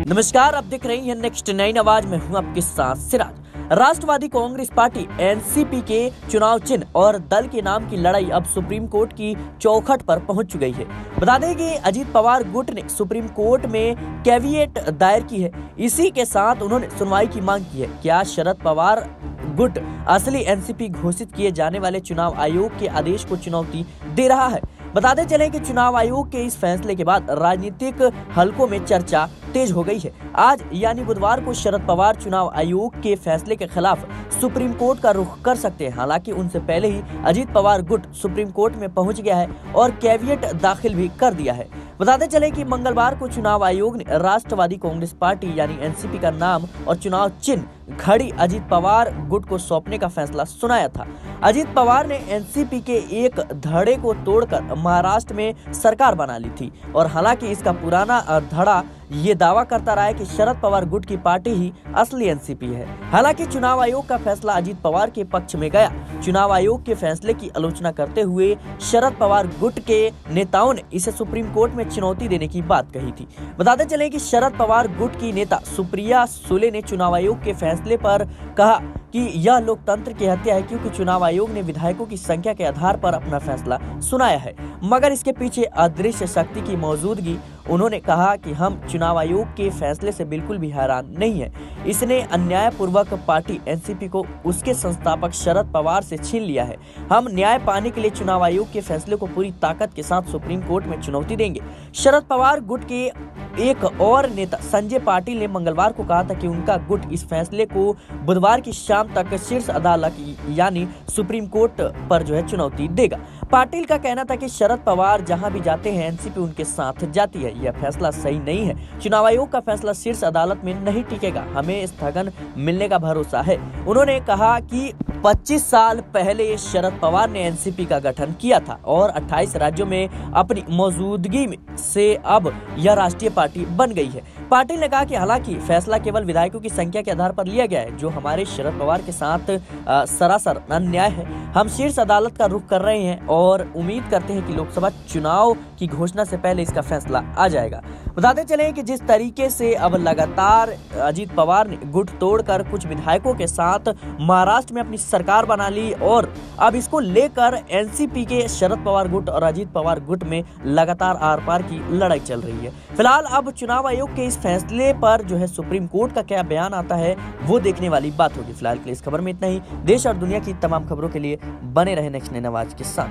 नमस्कार, आप देख रही हैं नेक्स्ट नाइन आवाज में हूं आपके साथ सिराज। राष्ट्रवादी कांग्रेस पार्टी एनसीपी के चुनाव चिन्ह और दल के नाम की लड़ाई अब सुप्रीम कोर्ट की चौखट पर पहुंच गई है। बता दें कि अजीत पवार गुट ने सुप्रीम कोर्ट में कैविएट दायर की है। इसी के साथ उन्होंने सुनवाई की मांग की है। क्या शरद पवार गुट असली एनसीपी घोषित किए जाने वाले चुनाव आयोग के आदेश को चुनौती दे रहा है? बताते चलें कि चुनाव आयोग के इस फैसले के बाद राजनीतिक हलकों में चर्चा तेज हो गई है। आज यानी बुधवार को शरद पवार चुनाव आयोग के फैसले के खिलाफ सुप्रीम कोर्ट का रुख कर सकते हैं। हालांकि उनसे पहले ही अजीत पवार गुट सुप्रीम कोर्ट में पहुंच गया है और कैविएट दाखिल भी कर दिया है। बताते चले कि मंगलवार को चुनाव आयोग ने राष्ट्रवादी कांग्रेस पार्टी यानी एनसीपी का नाम और चुनाव चिन्ह घड़ी अजीत पवार गुट को सौंपने का फैसला सुनाया था। अजीत पवार ने एनसीपी के एक धड़े को तोड़कर महाराष्ट्र में सरकार बना ली थी और हालांकि इसका पुराना धड़ा ये दावा करता रहा है कि शरद पवार गुट की पार्टी ही असली एनसीपी है। हालांकि चुनाव आयोग का फैसला अजीत पवार के पक्ष में गया। चुनाव आयोग के फैसले की आलोचना करते हुए शरद पवार गुट के नेताओं ने इसे सुप्रीम कोर्ट में चुनौती देने की बात कही थी। बताते चले कि शरद पवार गुट की नेता सुप्रिया सुले ने चुनाव आयोग के फैसले पर कहा कि यह लोकतंत्र की हत्या है, क्योंकि चुनाव आयोग ने विधायकों की संख्या के आधार पर अपना फैसला सुनाया है, मगर इसके पीछे अदृश्य शक्ति की मौजूदगी। उन्होंने कहा कि हम चुनाव आयोग के फैसले से बिल्कुल भी हैरान नहीं है। इसने अन्यायपूर्वक पार्टी एनसीपी को उसके संस्थापक शरद पवार से छीन लिया है। हम न्याय पाने के लिए चुनाव आयोग के फैसले को पूरी ताकत के साथ सुप्रीम कोर्ट में चुनौती देंगे। शरद पवार गुट के एक और नेता संजय पाटिल ने मंगलवार को कहा था कि उनका गुट इस फैसले को बुधवार की शाम तक शीर्ष अदालत यानी सुप्रीम कोर्ट पर चुनौती देगा। पाटिल का कहना था कि शरद पवार जहां भी जाते हैं एनसीपी उनके साथ जाती है। यह फैसला सही नहीं है। चुनाव आयोग का फैसला शीर्ष अदालत में नहीं टिकेगा। हमें स्थगन मिलने का भरोसा है। उन्होंने कहा कि 25 साल पहले शरद पवार ने एनसीपी का गठन किया था और 28 राज्यों में अपनी मौजूदगी से अब यह राष्ट्रीय पार्टी बन गई है। पाटिल ने कहा कि हालांकि फैसला केवल विधायकों की संख्या के आधार पर लिया गया है, जो हमारे शरद पवार के साथ सरासर अन्याय है। हम शीर्ष अदालत का रुख कर रहे हैं और उम्मीद करते हैं कि लोकसभा चुनाव की घोषणा से पहले इसका फैसला आ जाएगा। बताते चले कि जिस तरीके से अब लगातार अजीत पवार ने गुट तोड़कर कुछ विधायकों के साथ महाराष्ट्र में अपनी सरकार बना ली और अब इसको लेकर एनसीपी के शरद पवार गुट और अजीत पवार गुट में लगातार आर पार की लड़ाई चल रही है। फिलहाल अब चुनाव आयोग के इस फैसले पर सुप्रीम कोर्ट का क्या बयान आता है वो देखने वाली बात होगी। फिलहाल के लिए इस खबर में इतना ही। देश और दुनिया की तमाम खबरों के लिए बने रहे नेक्स्ट नाइन आवाज के साथ।